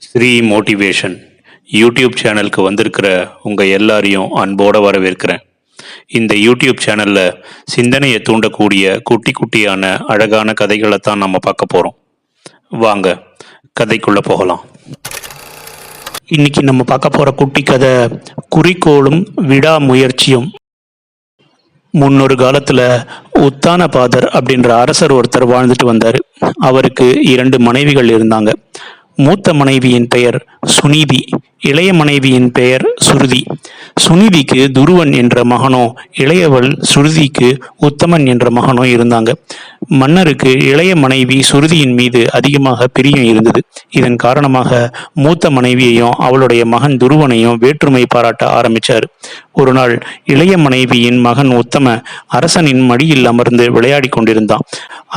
Sri motivation YouTube சேனலுக்கு வந்திருக்கிற உங்கள் எல்லாரையும் அன்போடு வரவேற்கிறேன். இந்த யூடியூப் சேனலில் சிந்தனையை தூண்டக்கூடிய குட்டி குட்டியான அழகான கதைகளை தான் நம்ம பார்க்க போகிறோம். வாங்க கதைக்குள்ளே போகலாம். இன்னைக்கு நம்ம பார்க்க போகிற குட்டி கதை குறிக்கோளும் விடாமுயற்சியும். முன்னொரு காலத்தில் உத்தானபாதர் அப்படின்ற அரசர் ஒருத்தர் வாழ்ந்துட்டு வந்தார். அவருக்கு 2 மனைவிகள் இருந்தாங்க. மூத்த மனைவியின் பெயர் சுனிதி, இளைய மனைவியின் பெயர் சுருதி. சுனிதிக்கு துருவன் என்ற மகனோ, இளையவள் சுருதிக்கு உத்தமன் என்ற மகனோ இருந்தாங்க. மன்னருக்கு இளைய மனைவி சுருதியின் மீது அதிகமாக பிரியம் இருந்தது. இதன் காரணமாக மூத்த மனைவியையும் அவளுடைய மகன் துருவனையும் வேற்றுமை பாராட்ட ஆரம்பிச்சார். ஒரு நாள் இளைய மனைவியின் மகன் உத்தம அரசனின் மடியில் அமர்ந்து விளையாடி கொண்டிருந்தான்.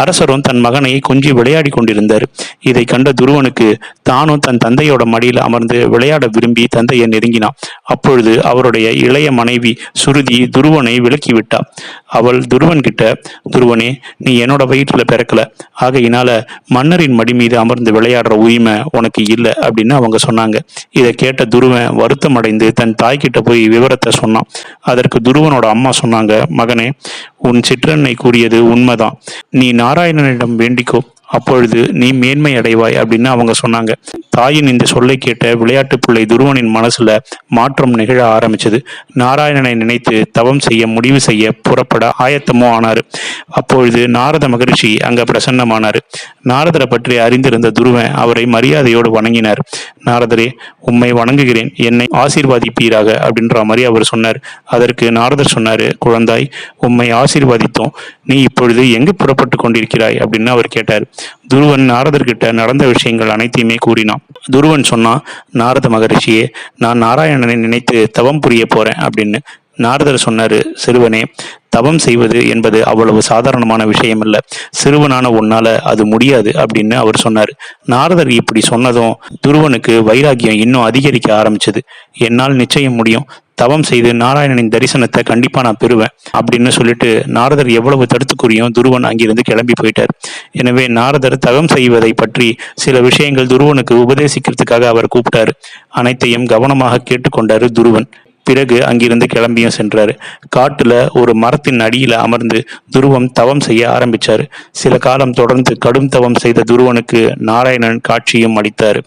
அரசரும் தன் மகனை கொஞ்சி விளையாடி கொண்டிருந்தார். இதை கண்ட துருவனுக்கு தானும் தன் தந்தையோட மடியில் அமர்ந்து விளையாட விரும்பி தந்தையை நெருங்கினான். அப்பொழுது அவருடைய இளைய மனைவி சுருதி துருவனை விலக்கிவிட்டா. அவள் துருவன் கிட்ட, துருவனே, நீ என்னோட வயிற்றுல பிறக்கல, ஆகையினால மன்னரின் மடி மீது அமர்ந்து விளையாடுற உரிமை உனக்கு இல்லை அப்படின்னு அவங்க சொன்னாங்க. இதை கேட்ட துருவன் வருத்தம் அடைந்து தன் தாய்கிட்ட போய் விவரத்தை சொன்னான். அதற்கு துருவனோட அம்மா சொன்னாங்க, மகனே, உன் சிற்றன்னை கூறியது உண்மைதான். நீ நாராயணனிடம் வேண்டிக்கோ, அப்பொழுது நீ மேன்மை அடைவாய் அப்படின்னு அவங்க சொன்னாங்க. தாயின் இந்த சொல்லை கேட்ட விளையாட்டு பிள்ளை துருவனின் மனசுல மாற்றம் நிகழ ஆரம்பிச்சது. நாராயணனை நினைத்து தவம் செய்ய முடிவு செய்ய புறப்பட ஆயத்தமோ ஆனாரு. அப்பொழுது நாரத மகரிஷி அங்க பிரசன்னமானாரு. நாரதரை பற்றி அறிந்திருந்த துருவன் அவரை மரியாதையோடு வணங்கினார். நாரதரே, உம்மை வணங்குகிறேன், என்னை ஆசீர்வாதிப்பீராக அப்படின்ற மாதிரி அவர் சொன்னார். அதற்கு நாரதர் சொன்னாரு, குழந்தாய், உம்மை ஆசீர்வாதித்தோம், நீ இப்பொழுது எங்கு புறப்பட்டு கொண்டிருக்கிறாய் அப்படின்னு அவர் கேட்டார். துருவன் நாரதர்கிட்ட நடந்த விஷயங்கள் அனைத்தையுமே கூறினான். துருவன் சொன்னான், நாரத மகரிஷியே, நான் நாராயணனை நினைத்து தவம் புரிய போறேன் அப்படின்னு. நாரதர் சொன்னாரு, சிறுவனே, தவம் செய்வது என்பது அவ்வளவு சாதாரணமான விஷயம் அல்ல. சிறுவனான உன்னால அது முடியாது அப்படின்னு அவர் சொன்னார். நாரதர் இப்படி சொன்னதும் துருவனுக்கு வைராகியம் இன்னும் அதிகரிக்க ஆரம்பிச்சது. என்னால் நிச்சயம் முடியும், தவம் செய்து நாராயணனின் தரிசனத்தை கண்டிப்பா நான் பெறுவேன் அப்படின்னு சொல்லிட்டு நாரதர் எவ்வளவு தடுத்துக்குறியும் துருவன் அங்கிருந்து கிளம்பி போயிட்டார். எனவே நாரதர் தவம் செய்வதை பற்றி சில விஷயங்கள் துருவனுக்கு உபதேசிக்கிறதுக்காக அவர் கூப்பிட்டாரு. அனைத்தையும் கவனமாக கேட்டுக்கொண்டாரு துருவன். பிறகு அங்கிருந்து கிளம்பியும் சென்றாரு. காட்டுல ஒரு மரத்தின் அடியில அமர்ந்து துருவம் தவம் செய்ய ஆரம்பிச்சாரு. சில காலம் தொடர்ந்து கடும் தவம் செய்த துருவனுக்கு நாராயணன் காட்சியும் அளித்தாரு.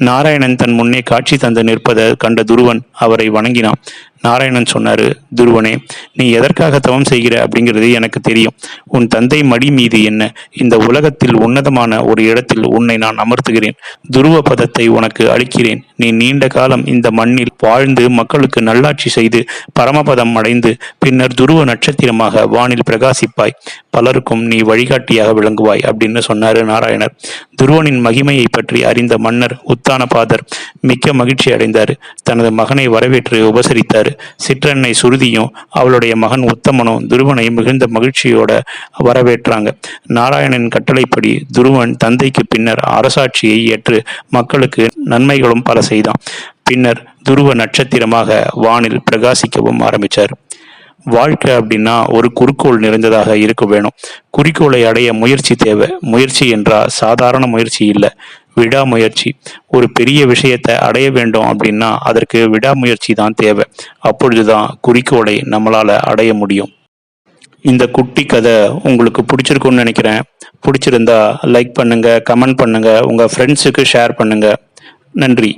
நாராயணன் தன் முன்னே காட்சி தந்து நிற்பதை கண்ட துருவன் அவரை வணங்கினான். நாராயணன் சொன்னாரு, துருவனே, நீ எதற்காக தவம் செய்கிற அப்படிங்கிறது எனக்கு தெரியும். உன் தந்தை மடி மீது என்ன, இந்த உலகத்தில் உன்னதமான ஒரு இடத்தில் உன்னை நான் அமர்த்துகிறேன். துருவ பதத்தை உனக்கு அளிக்கிறேன். நீ நீண்ட காலம் இந்த மண்ணில் வாழ்ந்து மக்களுக்கு நல்லாட்சி செய்து பரமபதம் அடைந்து பின்னர் துருவ நட்சத்திரமாக வானில் பிரகாசிப்பாய். பலருக்கும் நீ வழிகாட்டியாக விளங்குவாய் அப்படின்னு சொன்னாரு நாராயணர். துருவனின் மகிமையை பற்றி அறிந்த மன்னர் உத்தானபாதர் மிக்க மகிழ்ச்சி அடைந்தார். தனது மகனை வரவேற்று உபசரித்தார். சிற்றன்னை சுருதியும் அவளுடைய மகன் உத்தமனும் துருவனை மிகுந்த மகிழ்ச்சியோட வரவேற்றாங்க. நாராயணன் கட்டளைப்படி துருவன் தந்தைக்கு பின்னர் அரசாட்சியை ஏற்று மக்களுக்கு நன்மைகளும் பல செய்தான். பின்னர் துருவ நட்சத்திரமாக வானில் பிரகாசிக்கவும் ஆரம்பித்தார். வாழ்க்கை அப்படின்னா ஒரு குறிக்கோள் நிறைந்ததாக இருக்க வேணும். குறிக்கோளை அடைய முயற்சி தேவை. முயற்சி என்றால் சாதாரண முயற்சி இல்லை, விடாமுயற்சி. ஒரு பெரிய விஷயத்தை அடைய வேண்டும் அப்படின்னா அதற்கு விடாமுயற்சி தான் தேவை. அப்பொழுதுதான் குறிக்கோளை நம்மளால அடைய முடியும். இந்த குட்டி கதை உங்களுக்கு பிடிச்சிருக்குன்னு நினைக்கிறேன். பிடிச்சிருந்தா லைக் பண்ணுங்க, கமெண்ட் பண்ணுங்க, உங்க ஃப்ரெண்ட்ஸுக்கு ஷேர் பண்ணுங்க. நன்றி.